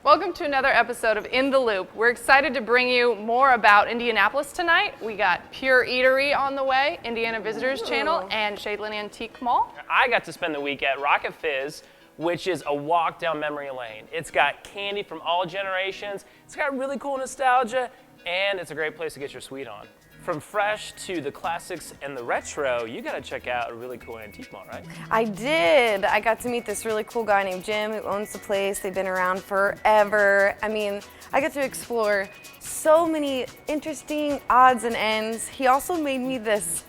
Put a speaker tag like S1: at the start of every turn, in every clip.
S1: Welcome to another episode of In the Loop. We're excited to bring you more about Indianapolis tonight. We got Pure Eatery on the way, Indiana Visitors Channel, and Shadeland Antique Mall.
S2: I got to spend the week at Rocket Fizz, which is a walk down memory lane. It's got candy from all generations, it's got really cool nostalgia, and it's a great place to get your sweet on. From fresh to the classics and the retro, you gotta check out a really cool antique mall, right?
S3: I did. I got to meet this really cool guy named Jim who owns the place. They've been around forever. I mean, I got to explore so many interesting odds and ends. He also made me this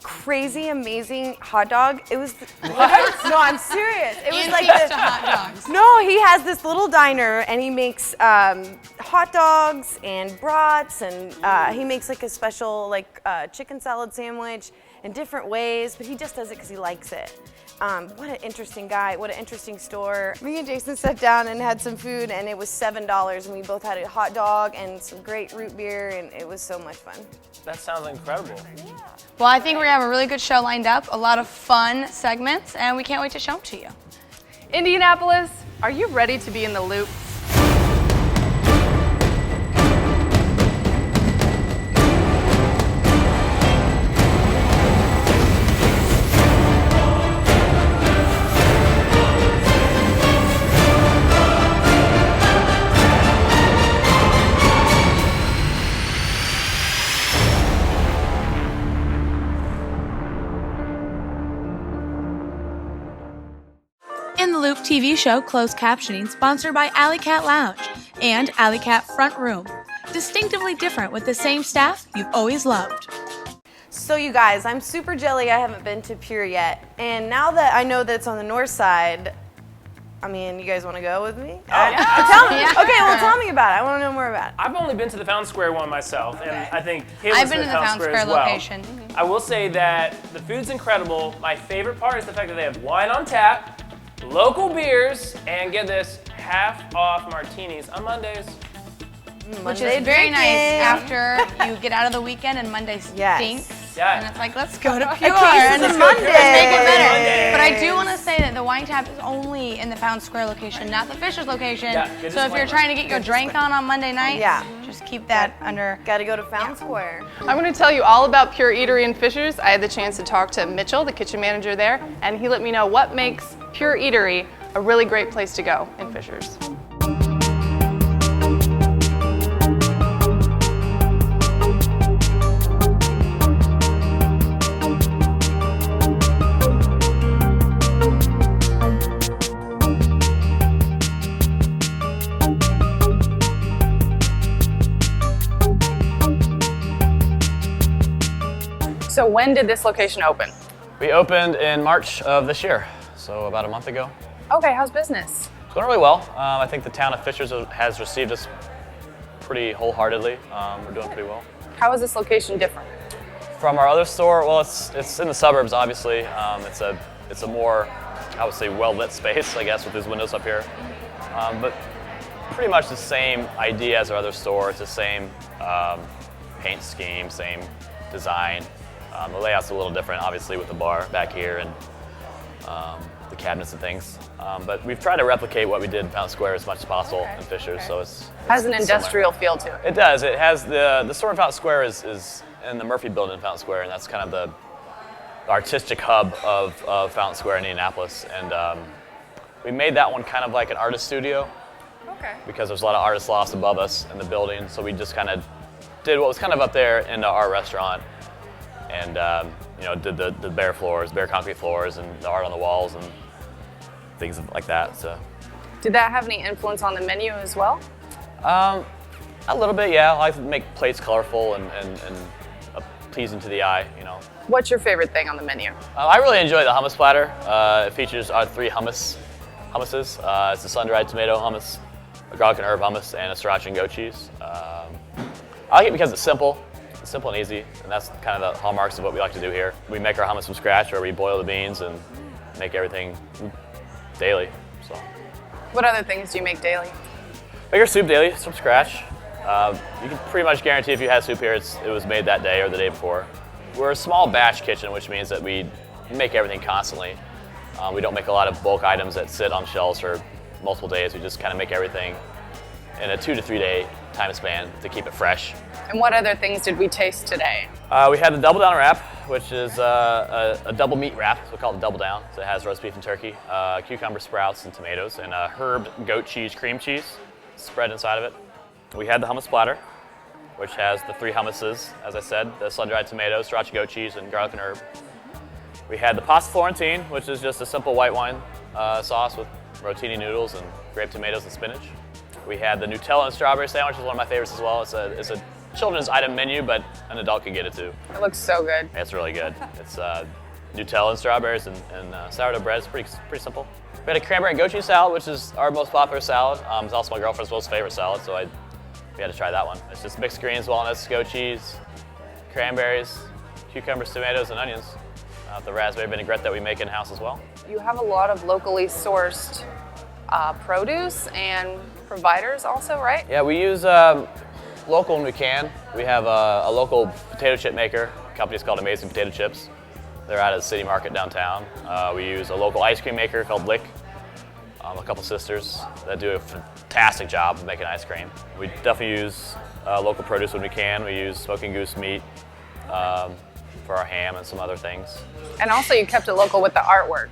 S3: crazy, amazing hot dog. It was what? No, I'm serious. It was like the
S4: hot dogs.
S3: No, he has this little diner and he makes hot dogs and brats and he makes like a special chicken salad sandwich in different ways, but he just does it because he likes it. What an interesting guy, what an interesting store. Me and Jason sat down and had some food and it was $7 and we both had a hot dog and some great root beer and it was so much fun.
S2: That sounds incredible.
S3: Yeah.
S4: Well, I think we're gonna have a really good show lined up, a lot of fun segments, and we can't wait to show them to you.
S1: Indianapolis, are you ready to be in the loop?
S4: In the Loop TV show closed captioning sponsored by Alley Cat Lounge and Alley Cat Front Room. Distinctively different with the same staff you've always loved.
S3: So you guys, I'm super jelly I haven't been to Pure yet. And now that I know that it's on the north side, I mean, you guys want to go with me?
S2: Yeah.
S3: Tell me. Okay, well tell me about it. I want to know more about it.
S2: I've only been to the Fountain Square one myself, and I think Kaylyn's
S4: I've been to the
S2: Fountain
S4: Fountain
S2: Square as
S4: Square
S2: well.
S4: location.
S2: I will say that the food's incredible. My favorite part is the fact that they have wine on tap, local beers, and get this, half off martinis on Mondays.
S4: Which is very nice after you get out of the weekend and Monday stinks.
S3: Yes.
S2: Yeah.
S4: And it's like, let's go to Pure
S3: case
S4: and
S3: of
S4: let's
S3: Monday.
S4: make it better.
S2: Monday.
S4: But I do want to say that the wine tap is only in the Fountain Square location, not the Fisher's location.
S2: Yeah, good
S4: so if you're
S2: disclaimer.
S4: trying to get your drink on Monday night, just keep that under.
S3: Got to go to Fountain Square.
S1: I'm going to tell you all about Pure Eatery and Fishers. I had the chance to talk to Mitchell, the kitchen manager there, and he let me know what makes Pure Eatery a really great place to go in Fishers. So when did this location open?
S5: We opened in March of this year, so about a month ago.
S1: Okay, how's business?
S5: It's going really well. I think the town of Fishers has received us pretty wholeheartedly. We're doing pretty well.
S1: How is this location different?
S5: From our other store, well, it's in the suburbs, obviously. It's a more, I would say, well-lit space, I guess, with these windows up here. But pretty much the same idea as our other store. It's the same paint scheme, same design. The layout's a little different, obviously, with the bar back here and the cabinets and things. But we've tried to replicate what we did in Fountain Square as much as possible in Fishers, so it's
S1: Has an
S5: similar.
S1: industrial feel to it.
S5: It does. It has the store in Fountain Square is in the Murphy Building in Fountain Square, and that's kind of the artistic hub of Fountain Square in Indianapolis. And we made that one kind of like an artist studio.
S1: Okay.
S5: Because there's a lot of artist lofts above us in the building, so we just kind of did what was kind of up there into our restaurant, and did the bare floors, bare concrete floors, and the art on the walls and things like that. So,
S1: Did that have any influence on the menu as well?
S5: a little bit, yeah. I like to make plates colorful and pleasing to the eye, you know.
S1: What's your favorite thing on the menu?
S5: I really enjoy the hummus platter. It features our 3 hummuses. It's a sun-dried tomato hummus, a garlic and herb hummus, and a sriracha and goat cheese. I like it because it's simple and easy, and that's kind of the hallmarks of what we like to do here. We make our hummus from scratch, where we boil the beans and make everything daily. So,
S1: What other things do you make daily?
S5: make our soup daily from scratch. You can pretty much guarantee if you had soup here, it was made that day or the day before. We're a small batch kitchen, which means that we make everything constantly. We don't make a lot of bulk items that sit on shelves for multiple days. We just kind of make everything in a 2 to 3 day time span to keep it fresh.
S1: And what other things did we taste today?
S5: We had the Double Down wrap, which is a double meat wrap. So we call it Double Down. So it has roast beef and turkey, cucumber sprouts and tomatoes, and a herb goat cheese cream cheese spread inside of it. We had the hummus platter, which has the 3 hummuses, as I said, the sun-dried tomatoes, sriracha goat cheese, and garlic and herb. We had the pasta Florentine, which is just a simple white wine sauce with rotini noodles and grape tomatoes and spinach. We had the Nutella and strawberry sandwich, which is one of my favorites as well. It's a children's item menu, but an adult can get it too.
S1: It looks so good.
S5: It's really good. It's Nutella and strawberries and sourdough bread. It's pretty simple. We had a cranberry and goat cheese salad, which is our most popular salad. It's also my girlfriend's most favorite salad, so we had to try that one. It's just mixed greens, walnuts, goat cheese, cranberries, cucumbers, tomatoes, and onions. The raspberry vinaigrette that we make in-house as well.
S1: You have a lot of locally sourced produce and providers also, right?
S5: Yeah, we use local when we can. We have a local potato chip maker. The company's called Amazing Potato Chips. They're out of the city market downtown. We use a local ice cream maker called Lick. A couple sisters that do a fantastic job of making ice cream. We definitely use local produce when we can. We use smoking goose meat for our ham and some other things.
S1: And also you kept it local with the artwork.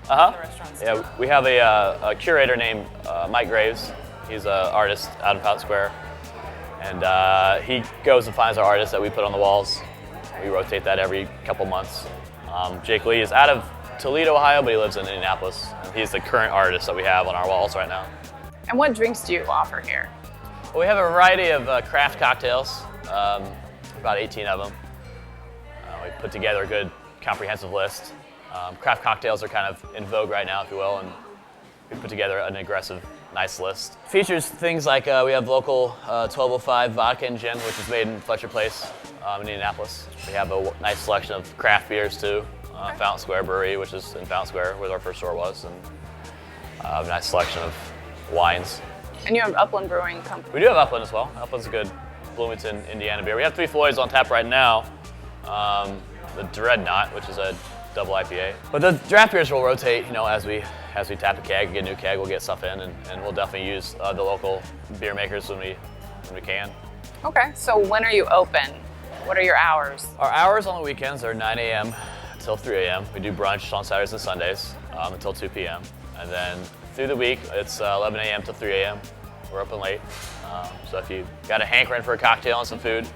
S5: Yeah, we have a curator named Mike Graves. He's an artist out in Fountain Square. And he goes and finds our artists that we put on the walls. We rotate that every couple months. Jake Lee is out of Toledo, Ohio, but he lives in Indianapolis. And he's the current artist that we have on our walls right now.
S1: And what drinks do you offer here?
S5: Well, we have a variety of craft cocktails, about 18 of them. We put together a good comprehensive list. Craft cocktails are kind of in vogue right now, if you will, and we put together an aggressive, nice list. Features things like we have local 1205 vodka and gin, which is made in Fletcher Place in Indianapolis. We have a nice selection of craft beers too. Fountain Square Brewery, which is in Fountain Square, where our first store was, and a nice selection of wines.
S1: And you have Upland Brewing Company.
S5: We do have Upland as well. Upland's a good Bloomington, Indiana beer. We have 3 Floyds on tap right now. The Dreadnought, which is a double IPA. But the draft beers will rotate, as we tap a keg, get a new keg, we'll get stuff in, and we'll definitely use the local beer makers when we can.
S1: Okay, so when are you open? What are your hours?
S5: Our hours on the weekends are 9 a.m. until 3 a.m. We do brunch on Saturdays and Sundays until 2 p.m. And then through the week, it's 11 a.m. till 3 a.m. We're open late. So if you got a hankering for a cocktail and some food,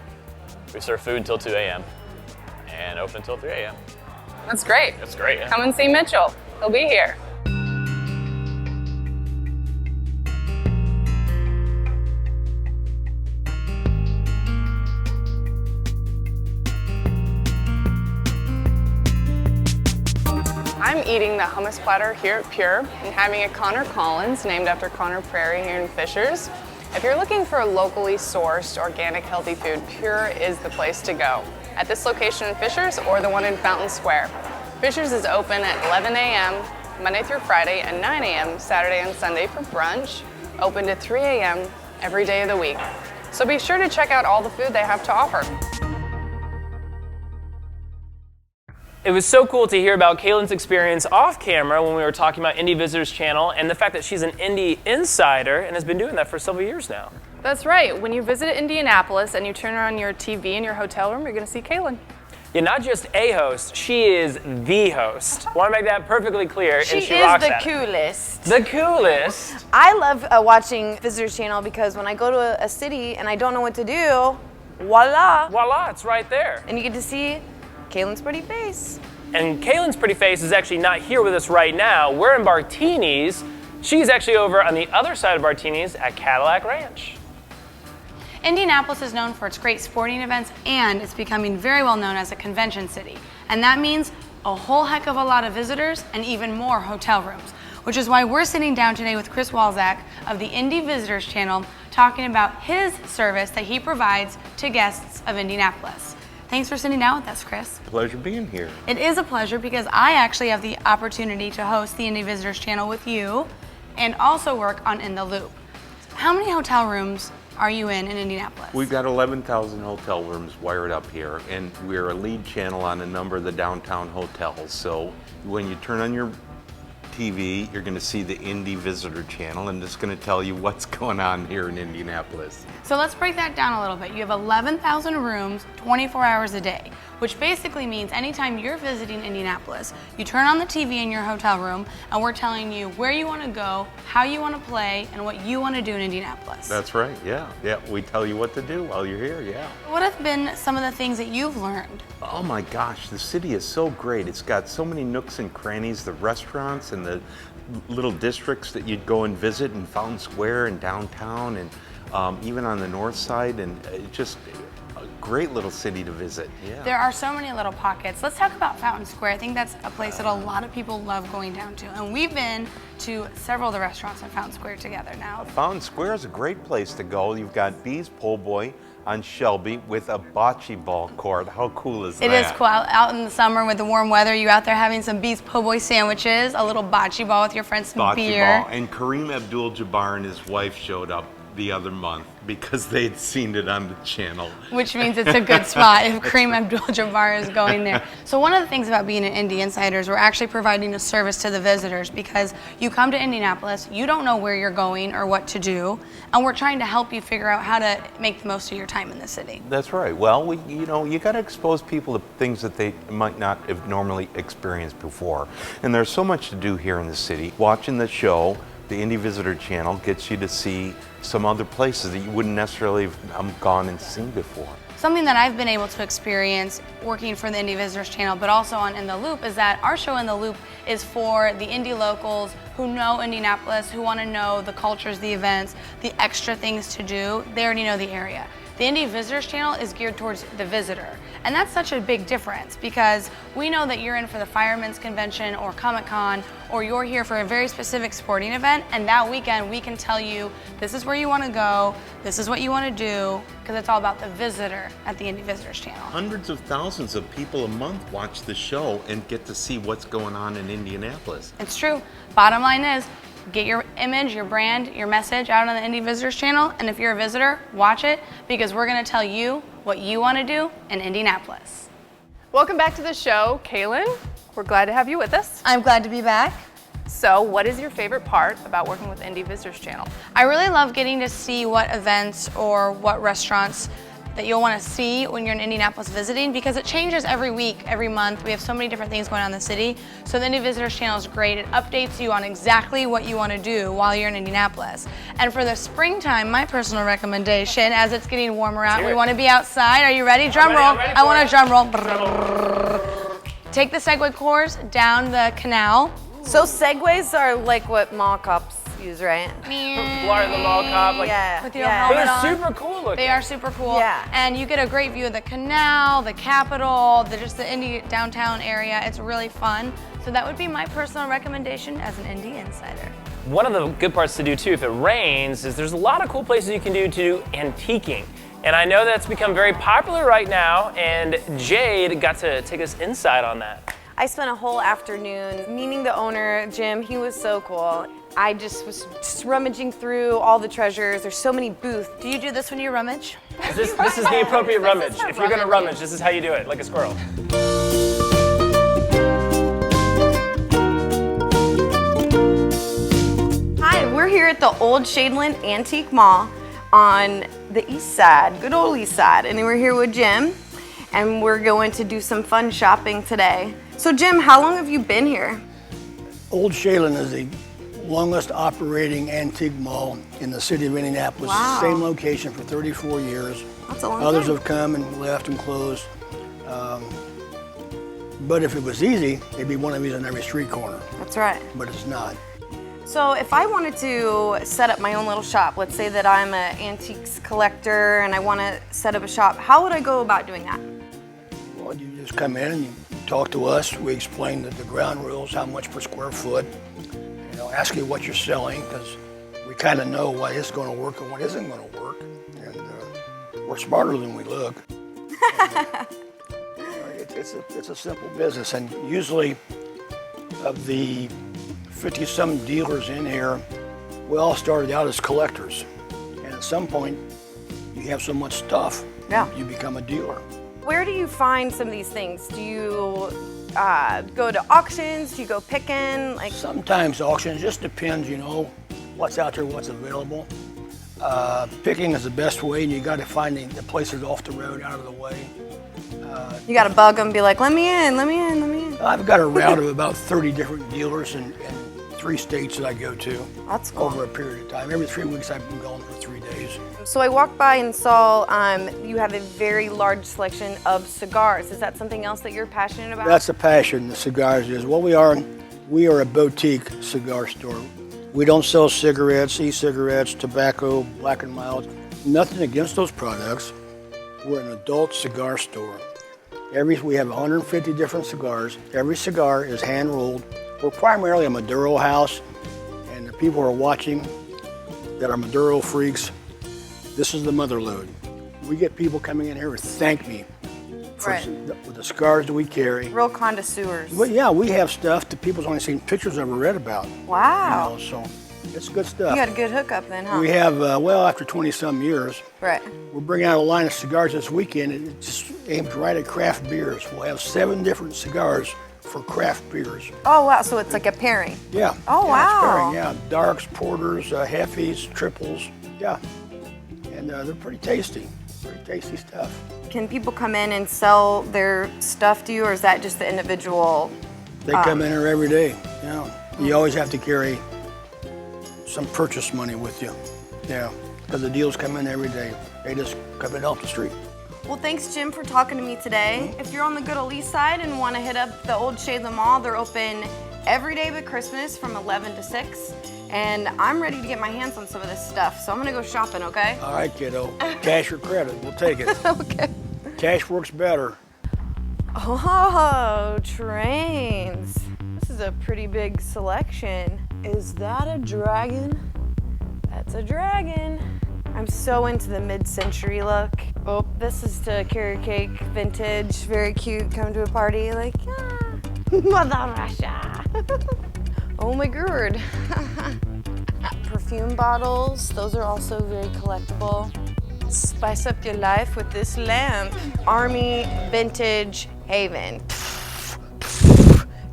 S5: we serve food until 2 a.m. and open until 3 a.m.
S1: That's great.
S5: That's great, yeah.
S1: Come and see Mitchell. He'll be here. I'm eating the hummus platter here at Pure and having a Connor Collins, named after Connor Prairie here in Fishers. If you're looking for locally sourced, organic, healthy food, Pure is the place to go. At this location in Fishers or the one in Fountain Square. Fishers is open at 11 a.m. Monday through Friday and 9 a.m. Saturday and Sunday for brunch, open to 3 a.m. every day of the week. So be sure to check out all the food they have to offer.
S2: It was so cool to hear about Kaylyn's experience off camera when we were talking about Indy Visitors Channel and the fact that she's an Indy insider and has been doing that for several years now.
S1: That's right. When you visit Indianapolis and you turn on your TV in your hotel room, you're going to see Kaylyn.
S2: Yeah, not just a host, she is the host. Want to make that perfectly clear, and she rocks
S3: is the
S2: at it.
S3: coolest.
S2: The coolest.
S3: I love watching Visitors Channel because when I go to a city and I don't know what to do, voila.
S2: Voila, it's right there.
S3: And you get to see Kaylyn's pretty face.
S2: And Kaylyn's pretty face is actually not here with us right now. We're in Bartini's. She's actually over on the other side of Bartini's at Cadillac Ranch.
S4: Indianapolis is known for its great sporting events, and it's becoming very well known as a convention city. And that means a whole heck of a lot of visitors and even more hotel rooms, which is why we're sitting down today with Chris Walczak of the Indy Visitors Channel talking about his service that he provides to guests of Indianapolis. Thanks for sitting down with us, Chris.
S6: Pleasure being here.
S4: It is a pleasure because I actually have the opportunity to host the Indy Visitors Channel with you and also work on In the Loop. How many hotel rooms are you in Indianapolis?
S6: We've got 11,000 hotel rooms wired up here, and we're a lead channel on a number of the downtown hotels. So when you turn on your TV, you're going to see the Indy Visitor Channel, and it's going to tell you what's going on here in Indianapolis.
S4: So let's break that down a little bit. You have 11,000 rooms, 24 hours a day, which basically means anytime you're visiting Indianapolis, you turn on the TV in your hotel room, and we're telling you where you want to go, how you want to play, and what you want to do in Indianapolis.
S6: That's right, yeah. Yeah, we tell you what to do while you're here, yeah.
S4: What have been some of the things that you've learned?
S6: Oh my gosh, the city is so great. It's got so many nooks and crannies, the restaurants and the little districts that you'd go and visit in Fountain Square and downtown and even on the north side, and just a great little city to visit. Yeah.
S4: There are so many little pockets. Let's talk about Fountain Square. I think that's a place that a lot of people love going down to. And we've been to several of the restaurants in Fountain Square together now.
S6: Fountain Square is a great place to go. You've got Bee's Po' Boy on Shelby with a bocce ball court. How cool is that?
S4: It is cool. Out in the summer with the warm weather, you out there having some Bee's Po' Boy sandwiches, a little bocce ball with your friends, some beer.
S6: Bocce ball. And Kareem Abdul-Jabbar and his wife showed up the other month because they'd seen it on the channel.
S4: Which means it's a good spot if Kareem Abdul-Jabbar is going there. So one of the things about being an Indy Insider is we're actually providing a service to the visitors, because you come to Indianapolis, you don't know where you're going or what to do, and we're trying to help you figure out how to make the most of your time in the city.
S6: That's right. Well, you got to expose people to things that they might not have normally experienced before. And there's so much to do here in the city. Watching the show, the Indy Visitor Channel, gets you to see some other places that you wouldn't necessarily have gone and seen before.
S4: Something that I've been able to experience working for the Indy Visitors Channel, but also on In the Loop, is that our show In the Loop is for the Indy locals who know Indianapolis, who want to know the cultures, the events, the extra things to do. They already know the area. The Indy Visitors Channel is geared towards the visitor. And that's such a big difference, because we know that you're in for the Fireman's Convention or Comic-Con, or you're here for a very specific sporting event, and that weekend we can tell you this is where you want to go, this is what you want to do, because it's all about the visitor at the Indy Visitors Channel.
S6: Hundreds of thousands of people a month watch the show and get to see what's going on in Indianapolis.
S4: It's true. Bottom line is, get your image, your brand, your message out on the Indy Visitors Channel, and if you're a visitor, watch it, because we're going to tell you what you want to do in Indianapolis.
S1: Welcome back to the show, Kaylyn. We're glad to have you with us.
S4: I'm glad to be back.
S1: So, what is your favorite part about working with Indy Visitors Channel?
S4: I really love getting to see what events or what restaurants that you'll want to see when you're in Indianapolis visiting, because it changes every week, every month. We have so many different things going on in the city. So the Indy Visitors Channel is great. It updates you on exactly what you want to do while you're in Indianapolis. And for the springtime, my personal recommendation, as it's getting warmer out, we want to be outside. Are you ready? Drum roll. I want a drum roll. Take the Segway course down the canal.
S3: So segways are like what mall cops use, right?
S2: Blur the mall cop, like,
S3: Yeah.
S4: With your
S3: yeah.
S2: but
S4: helmet
S2: they're
S4: on.
S2: super cool looking.
S4: They are super cool.
S3: Yeah.
S4: And you get a great view of the canal, the Capitol, just the Indy downtown area. It's really fun. So that would be my personal recommendation as an Indy Insider.
S2: One of the good parts to do too, if it rains, is there's a lot of cool places you can do to do antiquing. And I know that's become very popular right now, and Jade got to take us inside on that.
S3: I spent a whole afternoon meeting the owner, Jim. He was so cool. I just was rummaging through all the treasures. There's so many booths.
S4: Do you do this when you rummage?
S2: This is the appropriate rummage. If you're gonna rummage, this is how you do it, like a squirrel.
S3: Hi, we're here at the Old Shadeland Antique Mall on the east side, good old east side. And we're here with Jim, and we're going to do some fun shopping today. So Jim, how long have you been here?
S7: Old Shadeland is the longest operating antique mall in the city of Indianapolis.
S3: Wow.
S7: Same location for 34 years.
S3: That's a long
S7: Others
S3: time.
S7: have come and left and closed. But if it was easy, it'd be one of these on every street corner,
S3: That's right.
S7: but it's not.
S3: So if I wanted to set up my own little shop, let's say that I'm an antiques collector and I want to set up a shop, how would I go about doing that?
S7: Well, you just come in and you talk to us. We explain the ground rules, how much per square foot. You know, ask you what you're selling, because we kind of know what is going to work and what isn't going to work. And we're smarter than we look. It's a simple business, and usually of the 50-some dealers in here, we all started out as collectors. And at some point, you have so much stuff,
S3: Yeah.
S7: you become a dealer.
S3: Where do you find some of these things? Do you go to auctions? Do you go picking? Like,
S7: Sometimes auctions, just depends, what's out there, what's available. Picking is the best way, and you got to find the places off the road, out of the way.
S3: you got to bug them, be like, let me in, let me in, let me in.
S7: I've got a route of about 30 different dealers in 3 states that I go to.
S3: That's cool.
S7: Over a period of time. Every 3 weeks I've been going for 3 days.
S3: So I walked by and saw you have a very large selection of cigars. Is that something else that you're passionate about?
S7: That's the passion, the cigars is. What we are a boutique cigar store. We don't sell cigarettes, e-cigarettes, tobacco, black and mild. Nothing against those products. We're an adult cigar store. We have 150 different cigars. Every cigar is hand rolled. We're primarily a Maduro house, and the people who are watching that are Maduro freaks, this is the mother load. We get people coming in here to thank me for the cigars that we carry.
S3: Real connoisseurs.
S7: Well, yeah, we have stuff that people's only seen pictures of or read about.
S3: Wow.
S7: So it's good stuff.
S3: You got a good hookup then, huh?
S7: We have, after 20-some years,
S3: Right.
S7: we're bringing out a line of cigars this weekend, and it's aimed right at craft beers. We'll have 7 different cigars for craft beers.
S3: Oh, wow. So it's like a pairing.
S7: Yeah.
S3: Oh,
S7: yeah,
S3: wow.
S7: It's pairing, yeah. Darks, porters, hefties, triples. Yeah. And they're pretty tasty. Pretty tasty stuff.
S3: Can people come in and sell their stuff to you, or is that just the individual?
S7: They come in here every day. Yeah. You always have to carry some purchase money with you. Yeah. Because the deals come in every day. They just come in off the street.
S3: Well, thanks, Jim, for talking to me today. If you're on the good old east side and want to hit up the Old Shadeland Mall, they're open every day but Christmas from 11 to 6. And I'm ready to get my hands on some of this stuff, so I'm gonna go shopping, okay?
S7: All right, kiddo. Cash or credit, we'll take it.
S3: Okay.
S7: Cash works better.
S3: Oh, trains. This is a pretty big selection. Is that a dragon? That's a dragon. I'm so into the mid-century look. Oh, this is to carrot cake, vintage, very cute, come to a party, like, Mother Russia. Oh my god. Perfume bottles, those are also very collectible. Spice up your life with this lamp. Army Vintage Haven.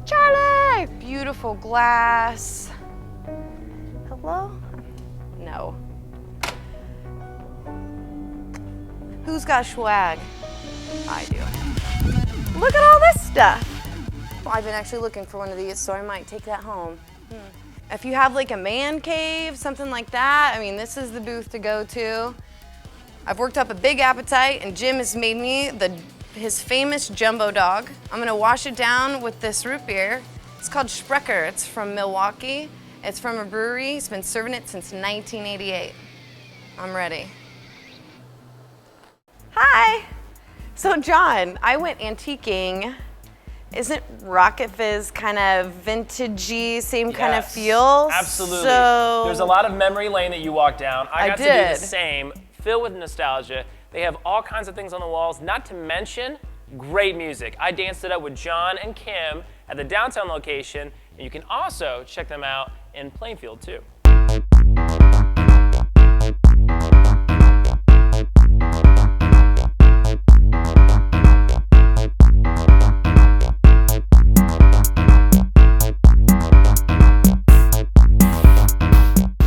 S3: Charlie! Beautiful glass. Hello? No. Who's got swag? I do. Look at all this stuff. I've been actually looking for one of these, so I might take that home. If you have like a man cave, something like that, I mean, this is the booth to go to. I've worked up a big appetite, and Jim has made me his famous jumbo dog. I'm gonna wash it down with this root beer. It's called Sprecher. It's from Milwaukee. It's from a brewery. He's been serving it since 1988. I'm ready. Hi. So John, I went antiquing. Isn't Rocket Fizz kind of vintagey, same kind of feel?
S2: Absolutely.
S3: So
S2: there's a lot of memory lane that you walk down. I got to do
S3: did.
S2: the same, filled with nostalgia. They have all kinds of things on the walls, not to mention great music. I danced it up with Jon and Kim at the downtown location, and you can also check them out in Plainfield too.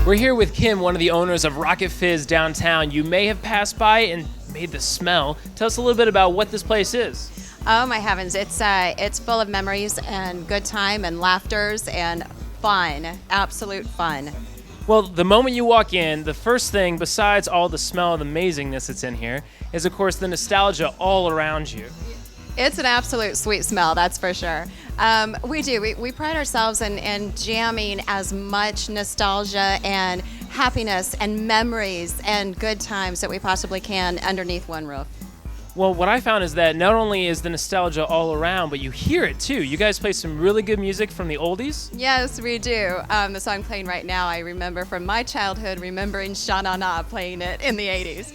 S2: We're here with Kim, one of the owners of Rocket Fizz downtown. You may have passed by and made the smell. Tell us a little bit about what this place is.
S8: Oh my heavens, it's full of memories and good time and laughters and fun, absolute fun.
S2: Well, the moment you walk in, the first thing, besides all the smell of amazingness that's in here, is of course the nostalgia all around you.
S8: It's an absolute sweet smell, that's for sure. We pride ourselves in jamming as much nostalgia and happiness and memories and good times that we possibly can underneath one roof.
S2: Well, what I found is that not only is the nostalgia all around, but you hear it too. You guys play some really good music from the oldies.
S8: Yes, we do. The song playing right now, I remember from my childhood, remembering Sha Na Na playing it in the 80s.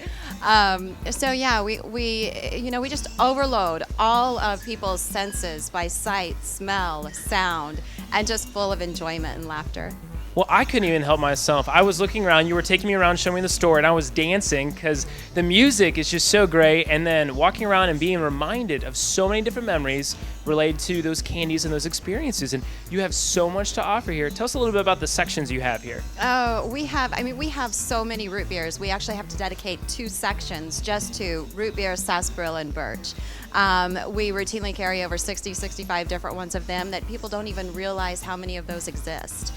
S8: So yeah, we just overload all of people's senses by sight, smell, sound, and just full of enjoyment and laughter.
S2: Well, I couldn't even help myself. I was looking around, you were taking me around, showing me the store, and I was dancing because the music is just so great, and then walking around and being reminded of so many different memories related to those candies and those experiences. And you have so much to offer here. Tell us a little bit about the sections you have here.
S8: Oh, we have so many root beers. We actually have to dedicate 2 sections just to root beer, sarsaparilla, and birch. We routinely carry over 60, 65 different ones of them that people don't even realize how many of those exist.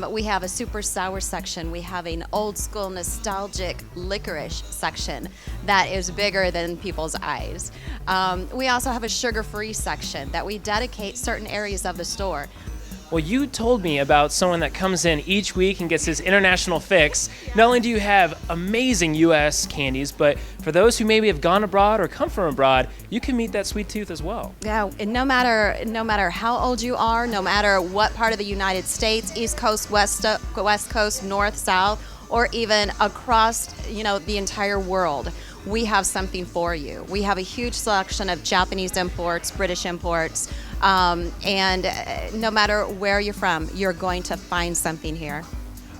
S8: We have a super sour section. We have an old school nostalgic licorice section that is bigger than people's eyes. We also have a sugar-free section that we dedicate certain areas of the store.
S2: Well, you told me about someone that comes in each week and gets his international fix. Not only do you have amazing U.S. candies, but for those who maybe have gone abroad or come from abroad, you can meet that sweet tooth as well.
S8: Yeah, and no matter how old you are, no matter what part of the United States, East Coast, West Coast, North, South, or even across, the entire world, we have something for you. We have a huge selection of Japanese imports, British imports, and no matter where you're from, you're going to find something here.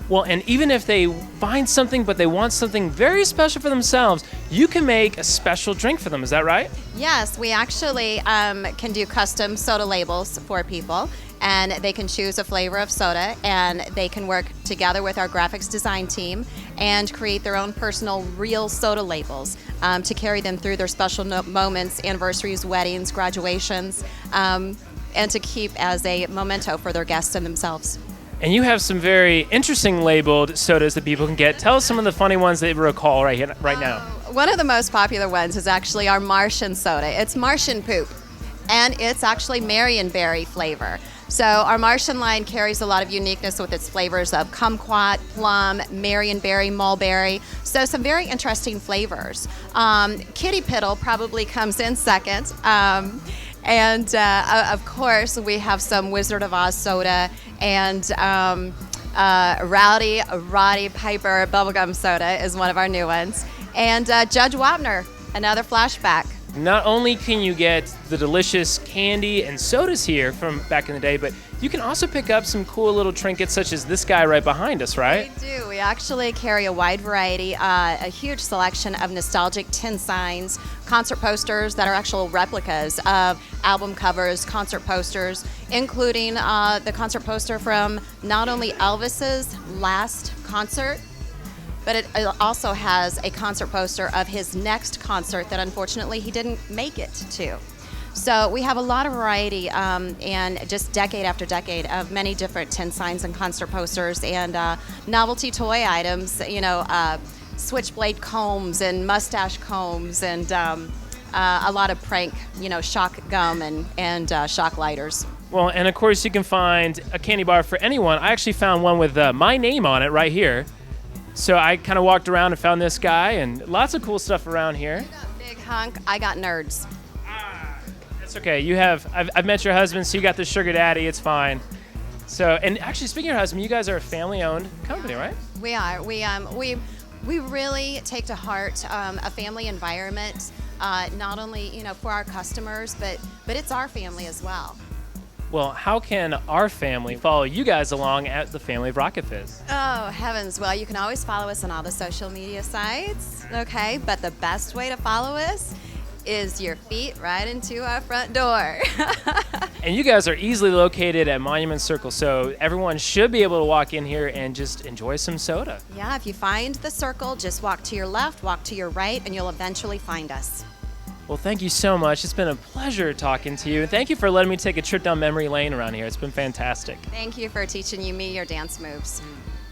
S2: Well, and even if they find something, but they want something very special for themselves, you can make a special drink for them. Is that right?
S8: Yes, we actually can do custom soda labels for people, and they can choose a flavor of soda, and they can work together with our graphics design team and create their own personal real soda labels to carry them through their special moments, anniversaries, weddings, graduations, and to keep as a memento for their guests and themselves.
S2: And you have some very interesting labeled sodas that people can get. Tell us some of the funny ones that you recall right now.
S8: One of the most popular ones is actually our Martian soda. It's Martian poop, and it's actually Marionberry flavor. So our Martian line carries a lot of uniqueness with its flavors of kumquat, plum, Marionberry, mulberry. So some very interesting flavors. Kitty Piddle probably comes in second. And of course, we have some Wizard of Oz soda and Roddy Piper bubblegum soda is one of our new ones. And Judge Wapner, another flashback.
S2: Not only can you get the delicious candy and sodas here from back in the day, but you can also pick up some cool little trinkets such as this guy right behind us, right?
S8: We do. We actually carry a wide variety, a huge selection of nostalgic tin signs, concert posters that are actual replicas of album covers, concert posters, including the concert poster from not only Elvis's last concert, but it also has a concert poster of his next concert that unfortunately he didn't make it to. So we have a lot of variety and just decade after decade of many different tin signs and concert posters and novelty toy items, switchblade combs and mustache combs and a lot of prank, shock gum and shock lighters.
S2: Well, and of course you can find a candy bar for anyone. I actually found one with my name on it right here. So I kind of walked around and found this guy, and lots of cool stuff around here.
S8: You got Big Hunk, I got Nerds.
S2: That's okay. I've met your husband, so you got the sugar daddy. It's fine. So, and actually, speaking of your husband, you guys are a family-owned company, right?
S8: We are. We really take to heart a family environment, not only for our customers, but it's our family as well.
S2: Well, how can our family follow you guys along at the Family of Rocket Fizz?
S8: Oh, heavens. Well, you can always follow us on all the social media sites, okay? But the best way to follow us is your feet right into our front door.
S2: And you guys are easily located at Monument Circle, so everyone should be able to walk in here and just enjoy some soda.
S8: Yeah, if you find the circle, just walk to your left, walk to your right, and you'll eventually find us.
S2: Well, thank you so much. It's been a pleasure talking to you. And thank you for letting me take a trip down memory lane around here. It's been fantastic.
S8: Thank you for teaching me your dance moves.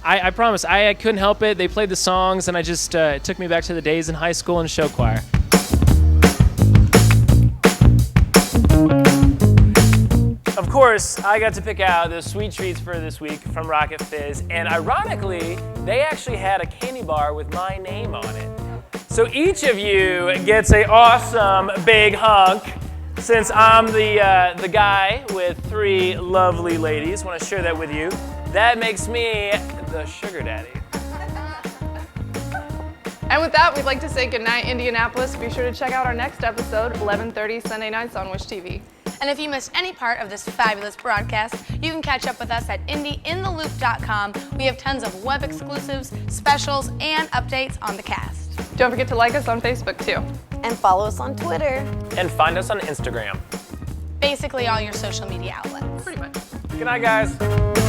S2: I promise, I couldn't help it. They played the songs, and it took me back to the days in high school and show choir. Of course, I got to pick out the sweet treats for this week from Rocket Fizz. And ironically, they actually had a candy bar with my name on it. So each of you gets an awesome big hunk. Since I'm the guy with 3 lovely ladies, want to share that with you. That makes me the sugar daddy.
S1: And with that, we'd like to say goodnight, Indianapolis. Be sure to check out our next episode, 11:30 Sunday nights on Wish TV.
S4: And if you missed any part of this fabulous broadcast, you can catch up with us at indyintheloop.com. We have tons of web exclusives, specials, and updates on the cast.
S1: Don't forget to like us on Facebook too.
S3: And follow us on Twitter.
S2: And find us on Instagram.
S4: Basically all your social media outlets.
S1: Pretty much.
S2: Good night, guys.